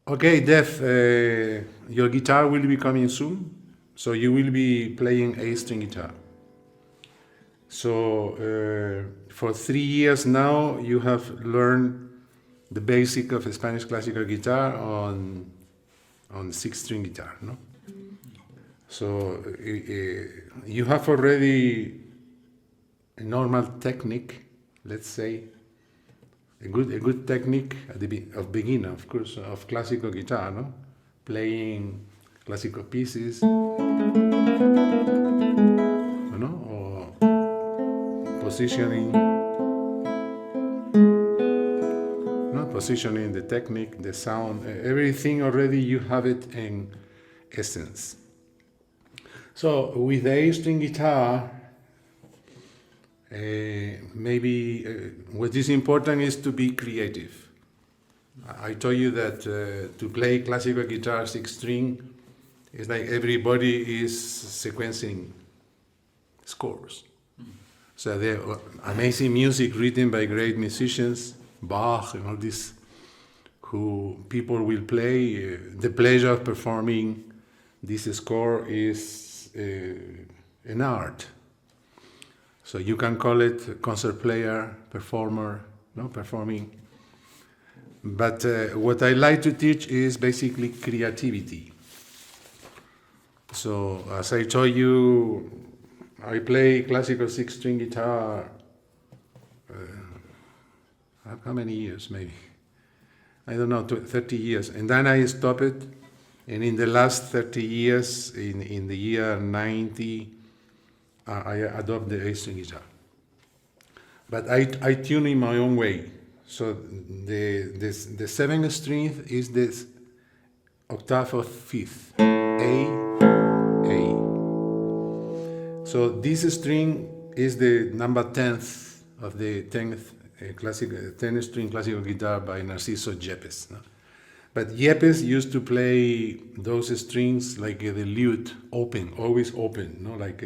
Okay, Def, your guitar will be coming soon, so you will be playing A string guitar. So for 3 years now, you have learned the basic of Spanish classical guitar on six-string guitar, no? So you have already a normal technique, let's say, a good technique at of beginner, of course, of classical guitar, no? Playing classical pieces, you know, or positioning, no, positioning the technique, the sound, everything already you have it in essence. So with the A-string guitar, maybe what is important is to be creative. I told you that to play classical guitar six-string is like everybody is sequencing scores. So there are amazing music written by great musicians, Bach and all this, who people will play. The pleasure of performing this score is an art. So you can call it concert player, performer, no, performing. But what I like to teach is basically creativity. So as I told you, I play classical six-string guitar. How many years? Maybe I don't know, 30 years, and then I stopped it. And in the last 30 years, in the year 90, I adopted the A-string guitar. But I tune in my own way. So the seventh string is this octave of fifth, A. So this string is the number 10th of the 10th classical 10-string classical guitar by Narciso Yepes. No? But Yepes used to play those strings like the lute, open, always open, no? Like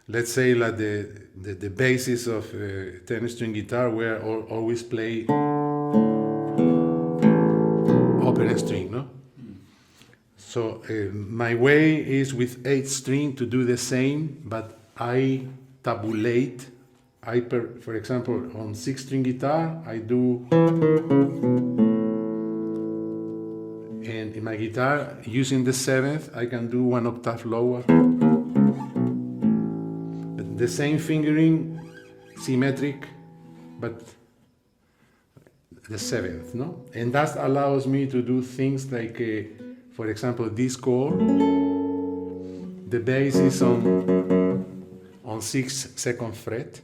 let's say like the basis of 10-string guitar were always play open string, no? So my way is with 8th string to do the same, but I tabulate. For example, on 6th-string guitar, I do, and in my guitar, using the 7th, I can do one octave lower. The same fingering, symmetric, but the 7th, no? And that allows me to do things like, for example, this chord, the bass is on 6th, 2nd fret,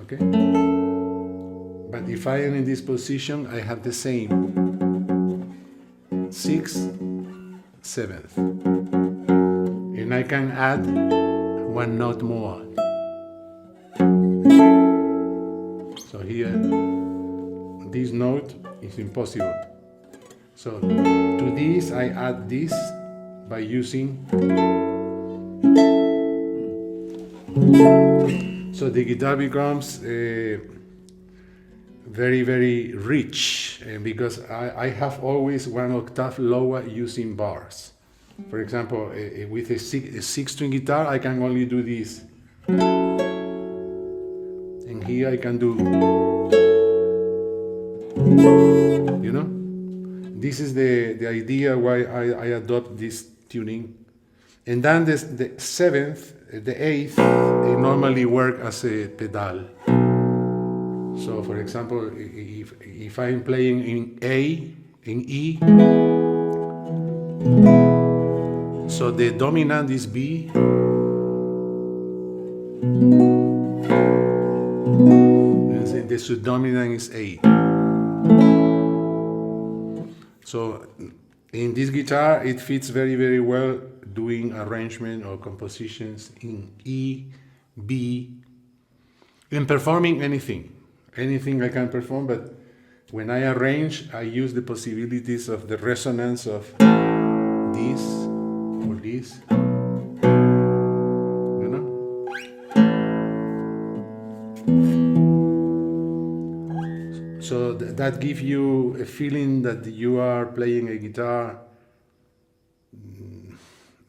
okay? But if I am in this position, I have the same 6th, 7th, and I can add one note more. So here, this note is impossible. So to this, I add this by using. So the guitar becomes very, very rich, because I have always one octave lower using bars. For example, with a six-string guitar, I can only do this. And here I can do, you know? This is the idea why I adopt this tuning. And then the 7th, the 8th, they normally work as a pedal. So for example, if I'm playing in A, in E, so the dominant is B, and the subdominant is A. So in this guitar, it fits very, very well doing arrangement or compositions in E, B, and performing anything I can perform, but when I arrange, I use the possibilities of the resonance of this or this, you know? So that gives you a feeling that you are playing a guitar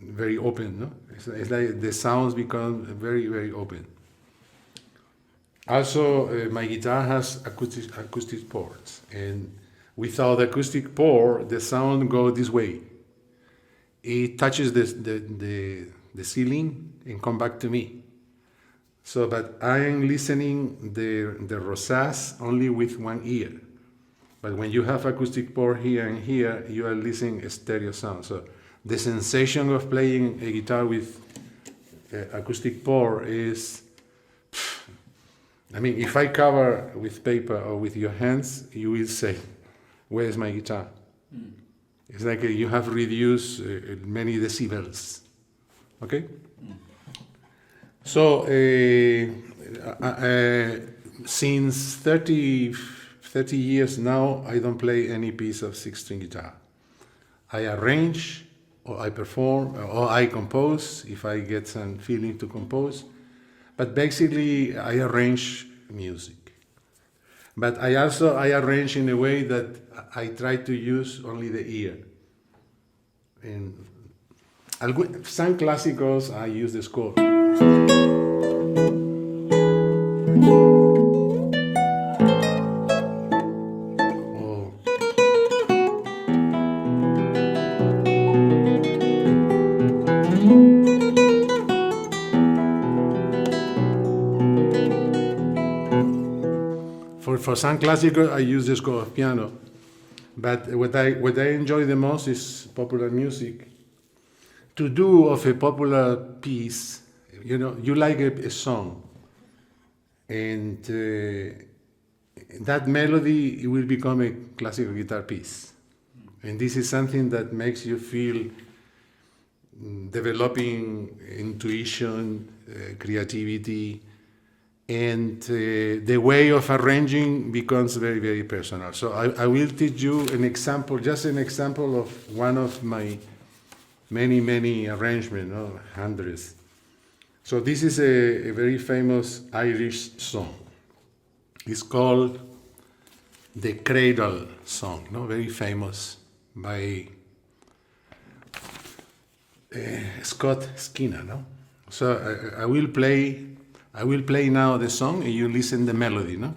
very open, no? It's like the sounds become very, very open. Also, my guitar has acoustic ports, and without acoustic port, the sound goes this way. It touches the ceiling and come back to me. So, but I am listening the rosas only with one ear. But when you have acoustic port here and here, you are listening a stereo sound. So the sensation of playing a guitar with acoustic port is, I mean, if I cover with paper or with your hands, you will say, where's my guitar? Mm. It's like you have reduced many decibels, okay? Mm. So since 30 years now, I don't play any piece of six-string guitar. I arrange, or I perform, or I compose, if I get some feeling to compose. But basically, I arrange music. But I arrange in a way that I try to use only the ear. And some classicals, I use the score. For some classical, I use the score of piano, but what I enjoy the most is popular music. To do of a popular piece, you know, you like a song, and that melody will become a classical guitar piece, and this is something that makes you feel developing intuition, creativity. And the way of arranging becomes very, very personal. So I will teach you an example, just an example of one of my many, many arrangements, hundreds. So this is a very famous Irish song. It's called the Cradle Song, very famous by Scott Skinner. So I will play now the song, and you listen the melody, no?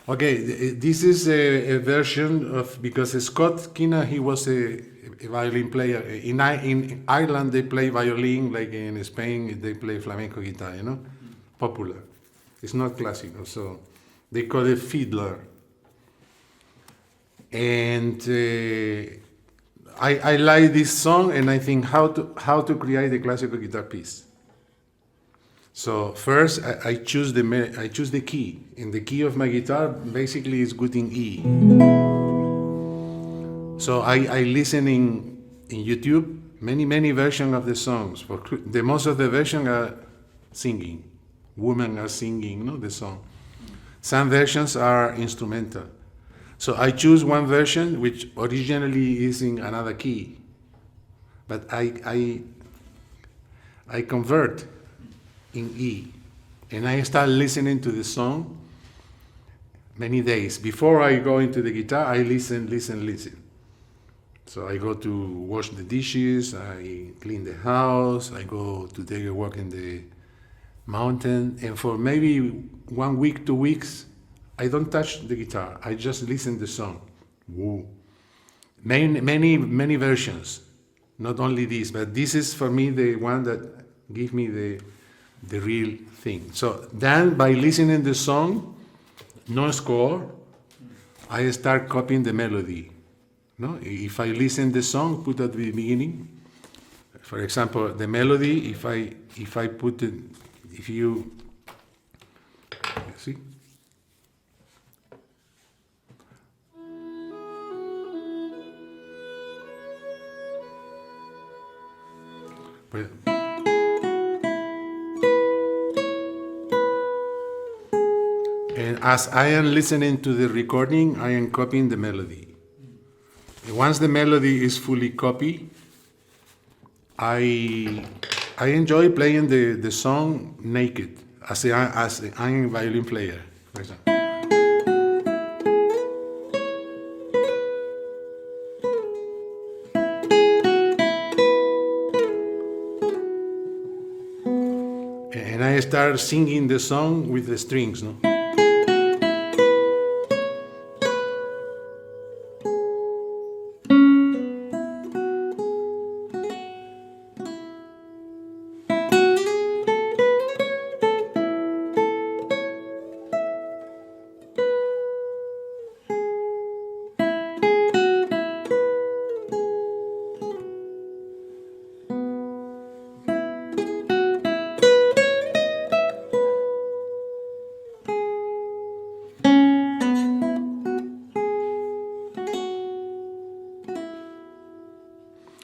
Okay, this is a version of, because Scott Skinner, he was a violin player. In Ireland, they play violin, like in Spain, they play flamenco guitar, popular. It's not classical, so they call it fiddler. And I like this song, and I think how to create a classical guitar piece. So first, I choose the key, and the key of my guitar basically is good in E. So I listen in YouTube many versions of the songs. The most of the versions are singing, women are singing, the song. Some versions are instrumental. So I choose one version which originally is in another key, but I convert in E, and I start listening to the song many days. Before I go into the guitar, I listen. So I go to wash the dishes, I clean the house, I go to take a walk in the mountain, and for maybe 1 week, 2 weeks, I don't touch the guitar. I just listen to the song. Woo. many versions, not only this, but this is for me the one that give me the real thing. So then by listening the song, no score, I start copying the melody. No, if I listen the song, put at the beginning. For example, the melody. If I put it, if you see. And as I am listening to the recording, I am copying the melody. And once the melody is fully copied, I enjoy playing the song naked as I'm a violin player, for example. And I start singing the song with the strings, no?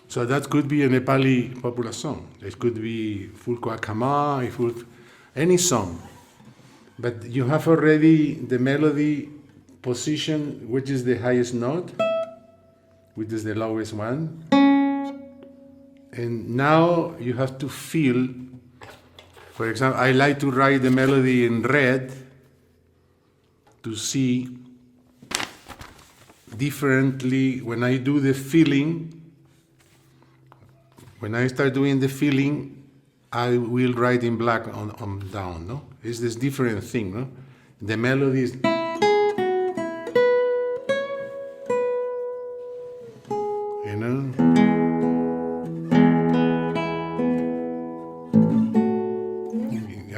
So that could be a Nepali popular song. It could be Fulko Akama, any song. But you have already the melody position, which is the highest note, which is the lowest one. And now you have to feel, for example, I like to write the melody in red to see differently when I do the feeling. When I start doing the feeling, I will write in black on down, no? It's this different thing, no? The melody is... You know?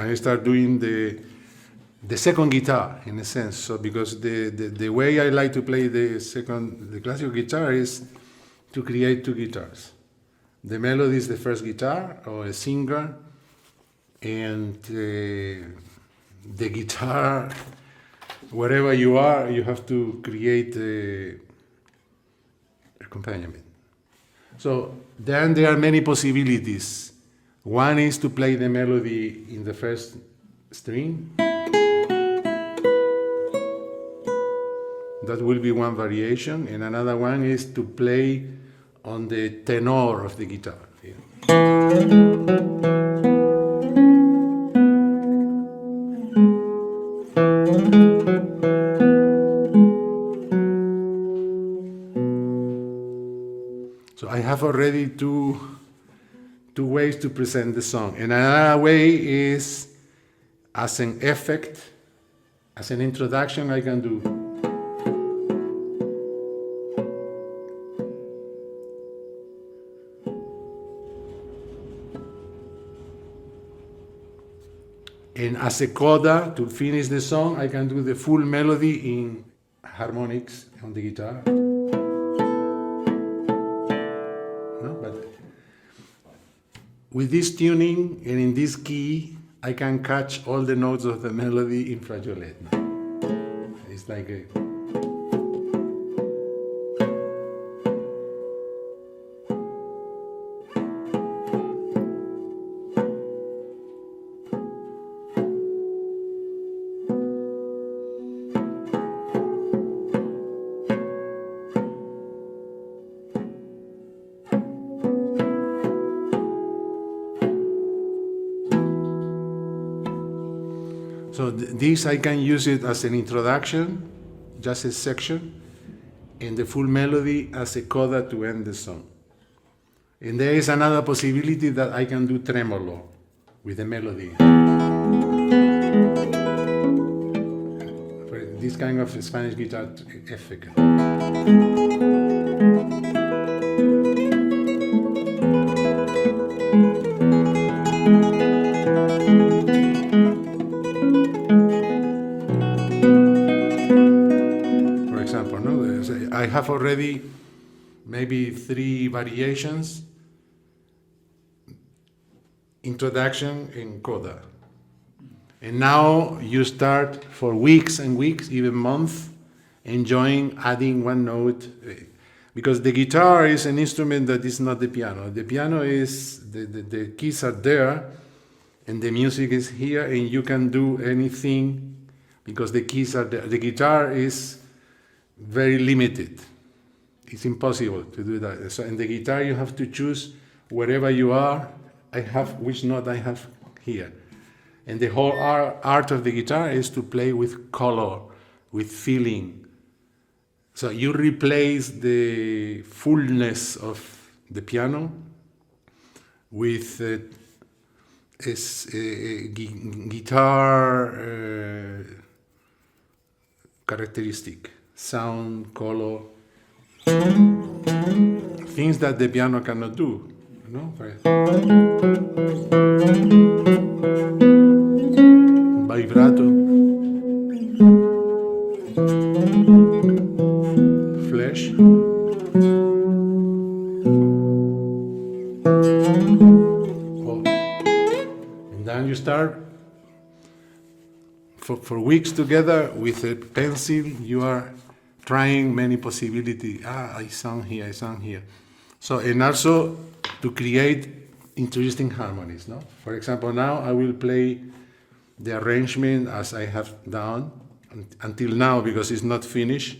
I start doing the second guitar, in a sense. So because the way I like to play the classical guitar is to create two guitars. The melody is the first guitar or a singer, and the guitar, wherever you are, you have to create accompaniment. So then there are many possibilities. One is to play the melody in the first string. That will be one variation, and another one is to play on the tenor of the guitar. Yeah. So I have already two ways to present the song. And another way is as an effect, as an introduction, I can do. And as a coda, to finish the song, I can do the full melody in harmonics on the guitar. No? But with this tuning and in this key, I can catch all the notes of the melody in flageolet. It's like a... So this I can use it as an introduction, just a section, and the full melody as a coda to end the song. And there is another possibility that I can do tremolo with the melody. For this kind of Spanish guitar effect. example. No, I have already maybe 3 variations. Introduction in coda, and now you start for weeks and weeks, even months, enjoying adding one note, because the guitar is an instrument that is not the piano. The piano is the keys are there, and the music is here, and you can do anything because the keys are there. The guitar is very limited. It's impossible to do that. So in the guitar, you have to choose wherever you are. I have which note I have here. And the whole art of the guitar is to play with color, with feeling. So you replace the fullness of the piano with guitar characteristic, sound, color, things that the piano cannot do. No? Vibrato, flash, oh. And then you start for weeks together with a pencil. You are trying many possibilities. I sound here, I sound here. So, and also to create interesting harmonies. No? For example, now I will play the arrangement as I have done until now, because it's not finished.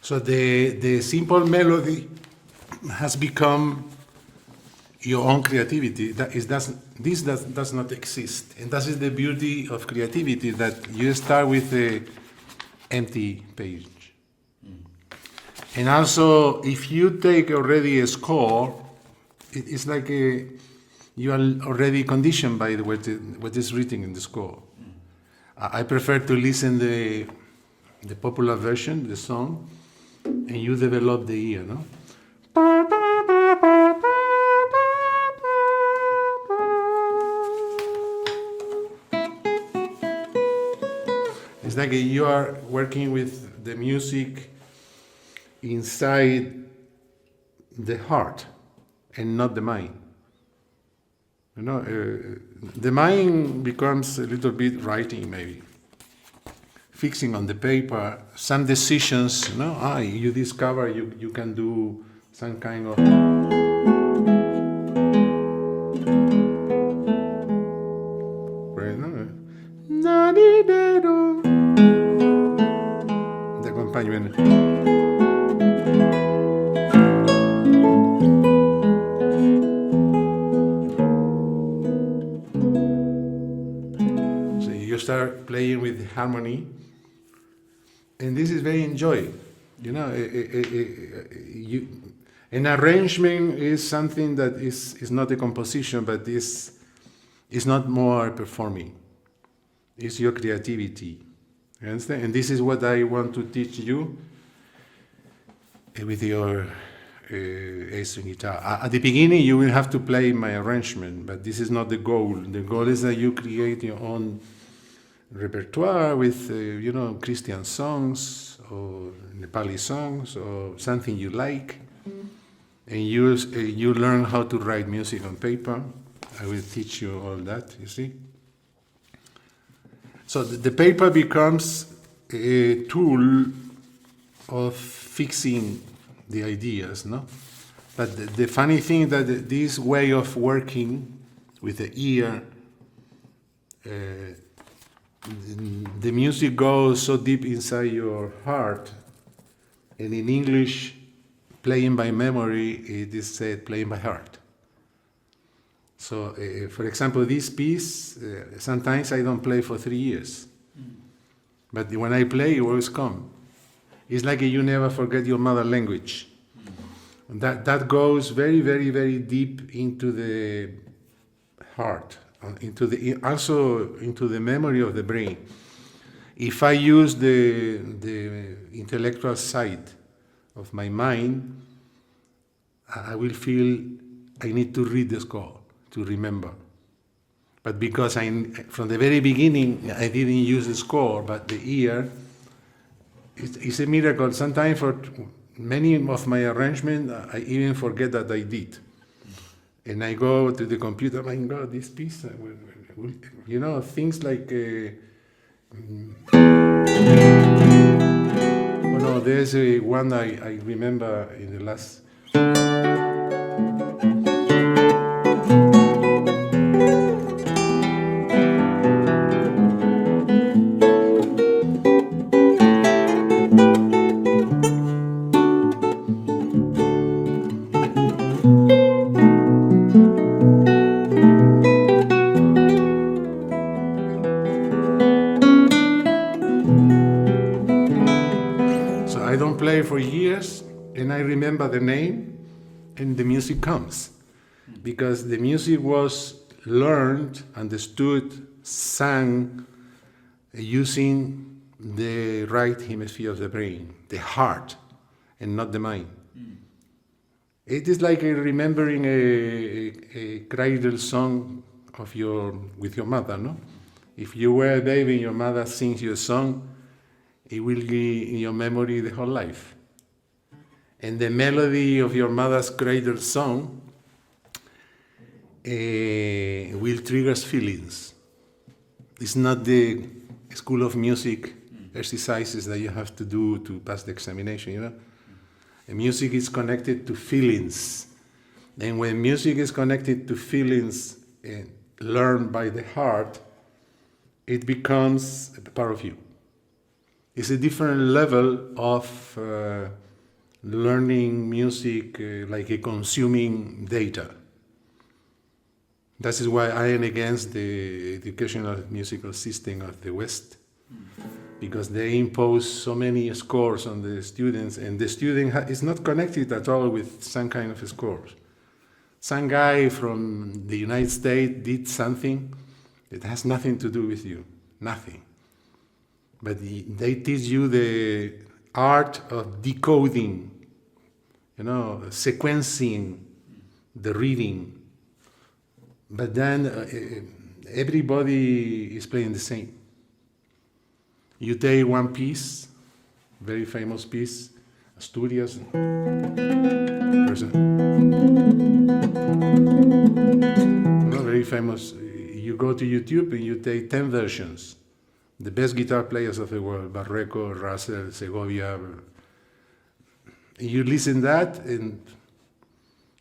So the simple melody has become your own creativity. This does not exist. And that is the beauty of creativity, that you start with an empty page. And also, if you take already a score, it's like you are already conditioned by what is written in the score. I prefer to listen the popular version, the song, and you develop the ear, no? It's like you are working with the music inside the heart and not the mind. You know, the mind becomes a little bit writing, maybe, fixing on the paper some decisions. You know, you discover you can do some kind of. The accompaniment. Start playing with harmony, and this is very enjoyable. You know, an arrangement is something that is not a composition, but is not more performing. It's your creativity. You understand? And this is what I want to teach you with your string guitar. At the beginning, you will have to play my arrangement, but this is not the goal. The goal is that you create your own repertoire with, Christian songs or Nepali songs or something you like, and you learn how to write music on paper. I will teach you all that, you see. So the paper becomes a tool of fixing the ideas, no? But the funny thing that this way of working with the ear, the music goes so deep inside your heart, and in English, playing by memory, it is said playing by heart. So, for example, this piece, sometimes I don't play for 3 years. But when I play, it always comes. It's like you never forget your mother language. That goes very, very, very deep into the heart. Also into the memory of the brain. If I use the intellectual side of my mind, I will feel I need to read the score to remember. But because from the very beginning I didn't use the score, but the ear, it's a miracle. Sometimes for many of my arrangements, I even forget that I did. And I go to the computer, my God, this piece, things like, there's one I remember in the last. For years, and I remember the name, and the music comes, because the music was learned, understood, sung using the right hemisphere of the brain, the heart, and not the mind. It is like remembering a cradle song with your mother, no? If you were a baby and your mother sings you a song, it will be in your memory the whole life. And the melody of your mother's cradle song will trigger feelings. It's not the school of music exercises that you have to do to pass the examination, The music is connected to feelings. And when music is connected to feelings learned by the heart, it becomes a part of you. It's a different level of learning music, like a consuming data. That is why I am against the educational musical system of the West, because they impose so many scores on the students, and the student is not connected at all with some kind of scores. Some guy from the United States did something that has nothing to do with you, nothing. But they teach you the art of decoding, sequencing the reading. But then everybody is playing the same. You take one piece, very famous piece, Asturias. Not very famous. You go to YouTube and you take 10 versions. The best guitar players of the world, Barreco, Russell, Segovia. You listen that and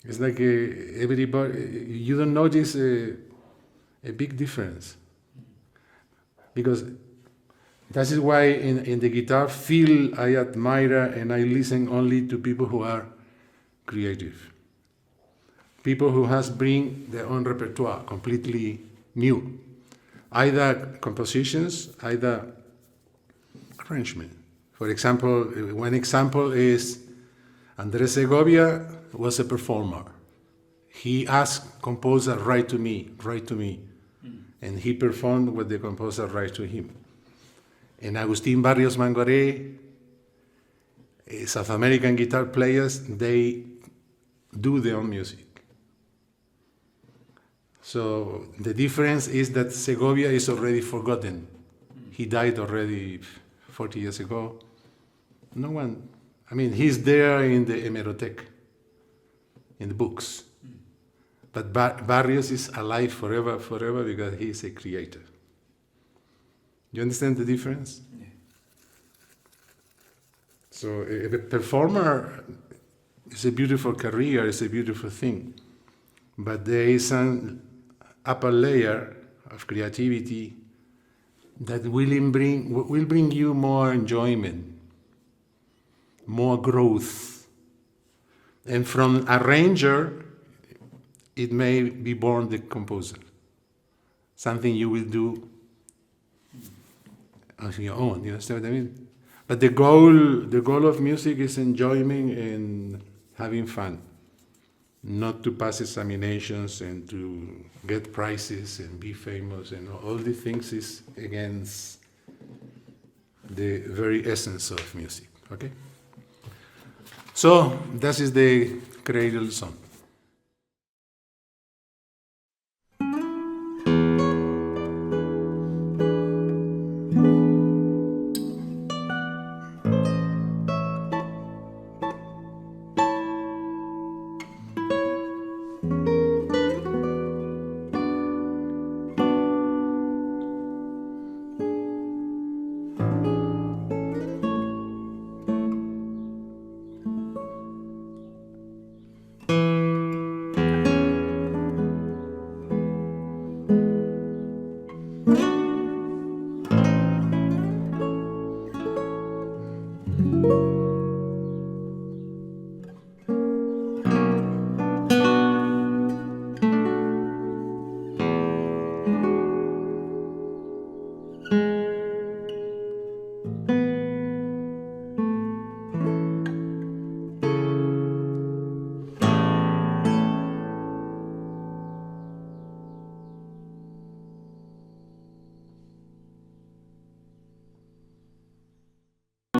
it's like everybody, you don't notice a big difference. Because that is why in the guitar field I admire and I listen only to people who are creative. People who has bring their own repertoire, completely new. Either compositions, either arrangement. For example, one example is Andrés Segovia was a performer. He asked composer, write to me. And he performed what the composer write to him. And Agustín Barrios Mangoré, South American guitar players, they do their own music. So the difference is that Segovia is already forgotten. He died already 40 years ago. No one, he's there in the hemeroteca, in the books. But Barrios is alive forever, because he's a creator. You understand the difference? Yeah. So a performer is a beautiful career, it's a beautiful thing. But there is an upper layer of creativity that will bring you more enjoyment, more growth. And from arranger, it may be born the composer. Something you will do on your own, you understand what I mean? But the goal of music is enjoyment and having fun. Not to pass examinations and to get prizes and be famous and all these things is against the very essence of music, okay? So, that is the cradle song.